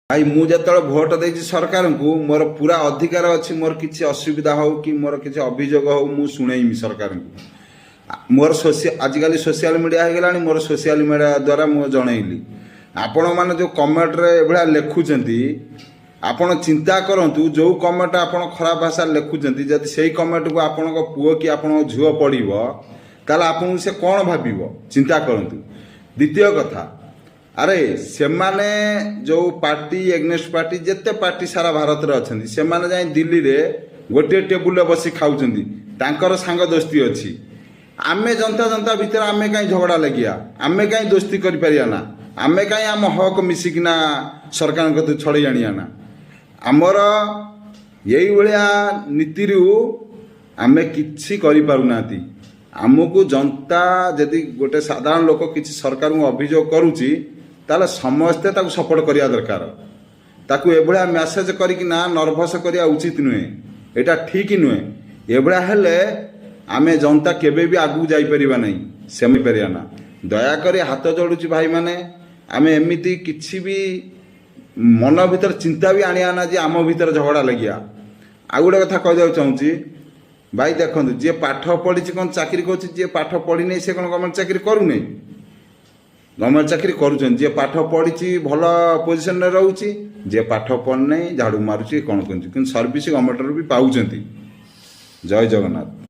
भाई मुझे भोट दे सरकार को मोर पूरा अधिकार अच्छी मोर किसी असुविधा हो कि मोर किसी अभियोग हो मु शुणेमी सरकार को मोर आजिकल सोशल मीडिया हो गला मोर सोशल मीडिया द्वारा मुझे जनइली आपण मैंने जो कमेंट एभा लिखुंट आपण चिंता करूँ जो कमेंट आप खराब भाषा लिखुंट जदि से कमेंट को आपण पुओ कि आपण झुओ पड़ो ताल आपन से कौन भाव चिंता करूँ। द्वितीय कथा अरे से माने जो पार्टी एग्नेस्ट पार्टी जिते पार्टी सारा भारत में अच्छा से माने जाए दिल्ली रे गोटे टेबुल बसी खाऊर सांग दोस्ती अच्छी आमे जनता जनता भितर आमे कहीं झगड़ा लगिया आमे कहीं दोस्ती करना आमे कहीं आम हक मिसिकिना सरकार को छड़े आना आमर यही भाया नीति आमे किछि करि पारुना आमको जनता यदि गोटे साधारण लोक किसी सरकार को अभियोग करुच्ची ताले समस्ते ताकू सपोर्ट करिया दरकार ताकू एभळा मेसेज करिकिना नर्भस करिया उचित नुहे एटा ठीक नुहे एभळा हेले आमे जनता केबे भी आगू जाई परिबा नहीं सेमी परिया ना दया करी हाथ जोड़ुची भाई माने आमे एमिति किछि भी मन भीतर चिंता भी आनिया ना जे आम भीतर झगड़ा लगिया आ गोटे कथा कह दिया चाहूँगी भाई देखो जी पाठ पढ़ी कौन चाकरी कर जी पाठ पढ़ी नहीं से कौन गवर्नमेंट चाकरी करूनी गवर्नमेंट चाकरी करुँच जी पाठ पढ़ी भल पोजिशन में रोचे जी पाठ पढ़ नहीं झाड़ू मारुची कौन कर सर्विस गवर्नमेंट भी पाँच। जय जगन्नाथ।